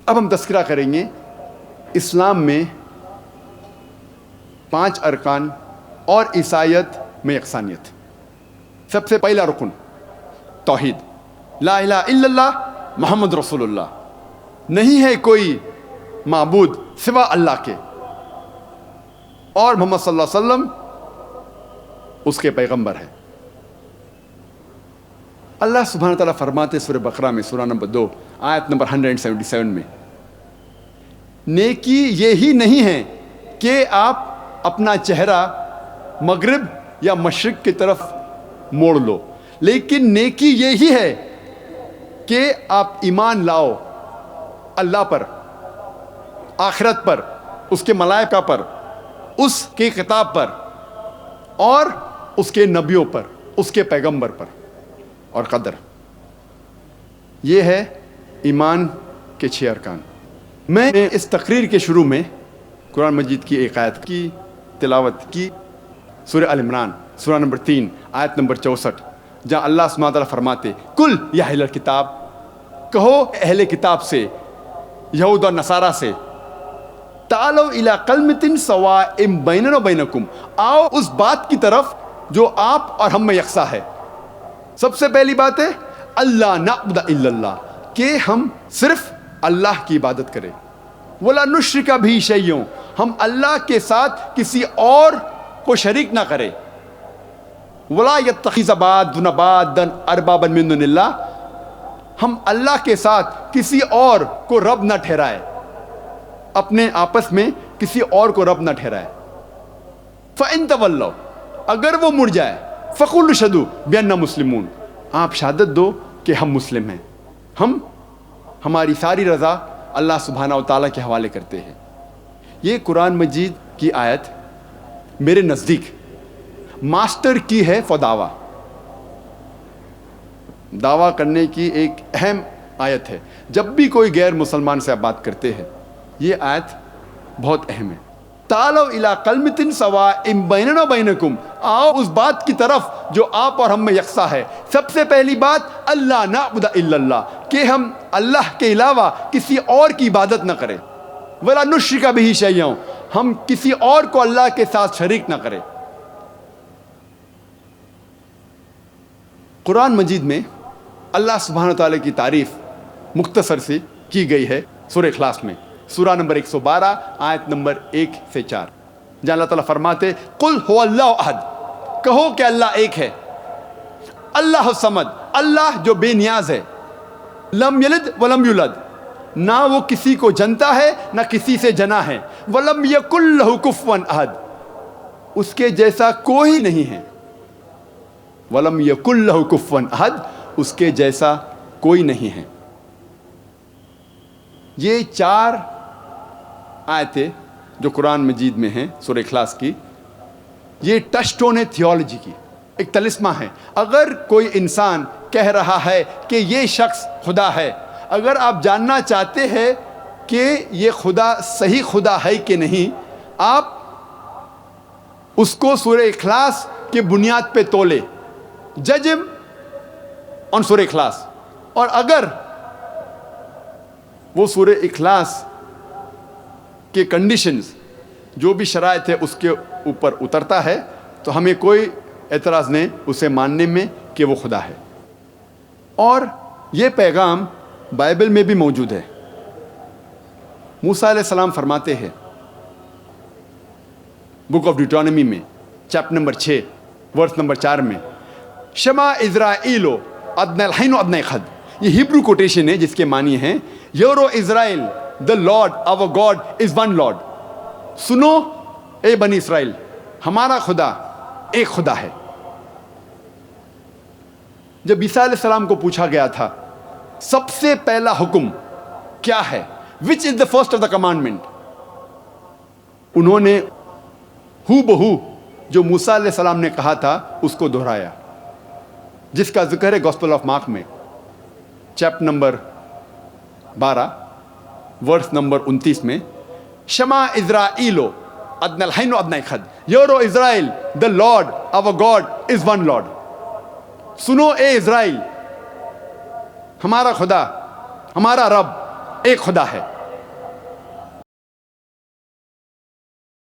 اب ہم تذکرہ کریں گے اسلام میں 5 ارکان اور عیسائیت میں یکسانیت۔ سب سے پہلا رکن توحید، لا الہ الا اللہ محمد رسول اللہ، نہیں ہے کوئی معبود سوا اللہ کے، اور محمد صلی اللہ علیہ وسلم اس کے پیغمبر ہے۔ اللہ سبحانہ تعالیٰ فرماتے سورہ بقرہ میں سورہ نمبر 2 آیت نمبر 177 میں، نیکی یہی نہیں ہے کہ آپ اپنا چہرہ مغرب یا مشرق کی طرف موڑ لو، لیکن نیکی یہی ہے کہ آپ ایمان لاؤ اللہ پر، آخرت پر، اس کے ملائکہ پر، اس کے کتاب پر، اور اس کے نبیوں پر، اس کے پیغمبر پر، اور قدر۔ یہ ہے ایمان کے 6 ارکان۔ میں نے اس تقریر کے شروع میں قرآن مجید کی ایک آیت کی تلاوت کی، سورہ آل عمران سورہ نمبر 3 آیت نمبر 64، جہاں اللہ سبحانہ تعالیٰ فرماتے، کل یا اہل الکتاب، کہو اہل کتاب سے، یہود اور نصارہ سے، تعالوا الی کلمۃ سواء بیننا و بینکم، آؤ اس بات کی طرف جو آپ اور ہم میں یکساں ہے۔ سب سے پہلی بات ہے اللہ نعبد الا اللہ، کہ ہم صرف اللہ کی عبادت کریں، ولا نشرک بہ شیئا، ہم اللہ کے ساتھ کسی اور کو شریک نہ کریں، ولا یتخذ بعضنا بعضا اربابا من دون اللہ، ہم اللہ کے ساتھ کسی اور کو رب نہ ٹھہرائے، اپنے آپس میں کسی اور کو رب نہ ٹھہرائے۔ فَإِن تَوَلَّوْا، اگر وہ مڑ جائے، فَقُولُوا اشْهَدُوا بِأَنَّا مُسْلِمُونَ، آپ شہادت دو کہ ہم مسلم ہیں، ہم ہماری ساری رضا اللہ سبحانہ و تعالیٰ کے حوالے کرتے ہیں۔ یہ قرآن مجید کی آیت میرے نزدیک ماسٹر کی ہے فور دعویٰ، دعویٰ کرنے کی ایک اہم آیت ہے۔ جب بھی کوئی غیر مسلمان سے آپ بات کرتے ہیں، یہ آیت بہت اہم ہے۔ تعالوا الی کلمۃ سواء بیننا و بینکم، آؤ اس بات کی طرف جو آپ اور ہم میں یکساں ہے۔ سب سے پہلی بات اللہ نعبد الا اللہ، کہ ہم اللہ کے علاوہ کسی اور کی عبادت نہ کریں، ولا نشرک بہ شیئا، ہم کسی اور کو اللہ کے ساتھ شریک نہ کریں۔ قرآن مجید میں اللہ سبحانہ تعالیٰ کی تعریف مختصر سی کی گئی ہے سورہ اخلاص میں، سورہ نمبر 112 آیت نمبر 1 سے 4، جہاں اللہ تعالیٰ فرماتے، قل هو اللہ احد، کہو کہ اللہ ایک ہے، اللہ الصمد، اللہ جو بے نیاز ہے، لم یلد ولم یولد، نہ وہ کسی کو جنتا ہے نہ کسی سے جنا ہے، ولم یکن لہ کفوا احد، اس کے جیسا کوئی نہیں ہے، ولم یکن لہ کفوا احد، اس کے جیسا کوئی نہیں ہے۔ یہ 4 آیتیں جو قرآن مجید میں ہیں سورہ اخلاص کی، یہ ٹچ سٹون ہے تھیولوجی کی، ایک طلسمہ ہے۔ اگر کوئی انسان کہہ رہا ہے کہ یہ شخص خدا ہے، اگر آپ جاننا چاہتے ہیں کہ یہ خدا صحیح خدا ہے کہ نہیں، آپ اس کو سورہ اخلاص کے بنیاد پہ تولے، جج ہم آن سورہ اخلاص، اور اگر وہ سورہ اخلاص کے کنڈیشنز جو بھی شرائط ہے اس کے اوپر اترتا ہے تو ہمیں کوئی اعتراض نہیں اسے ماننے میں کہ وہ خدا ہے۔ اور یہ پیغام بائبل میں بھی موجود ہے۔ موسیٰ علیہ السلام فرماتے ہیں بک آف ڈیوٹرانومی میں چیپٹر نمبر 6 ورس نمبر 4 میں، شما اسرائیل ادنی الحین و ادنی خد، یہ ہیبرو کوٹیشن ہے جس کے معنی ہیں euro Israel the Lord our God is one Lord، سنو اے بنی اسرائیل، ہمارا خدا ایک خدا ہے۔ جب عیسیٰ علیہ السلام کو پوچھا گیا تھا سب سے پہلا حکم کیا ہے، which is the first of the commandment، انہوں نے ہو بہو جو موسیٰ علیہ السلام نے کہا تھا اس کو دہرایا، جس کا ذکر ہے گوسپل آف مارک میں چیپٹر نمبر 12 ورس نمبر 29 میں، شما اسرائیلو ادنی الحین و ادنی خد، euro Israel the Lord our God is one Lord، سنو اے اسرائیل، ہمارا خدا، ہمارا رب ایک خدا ہے۔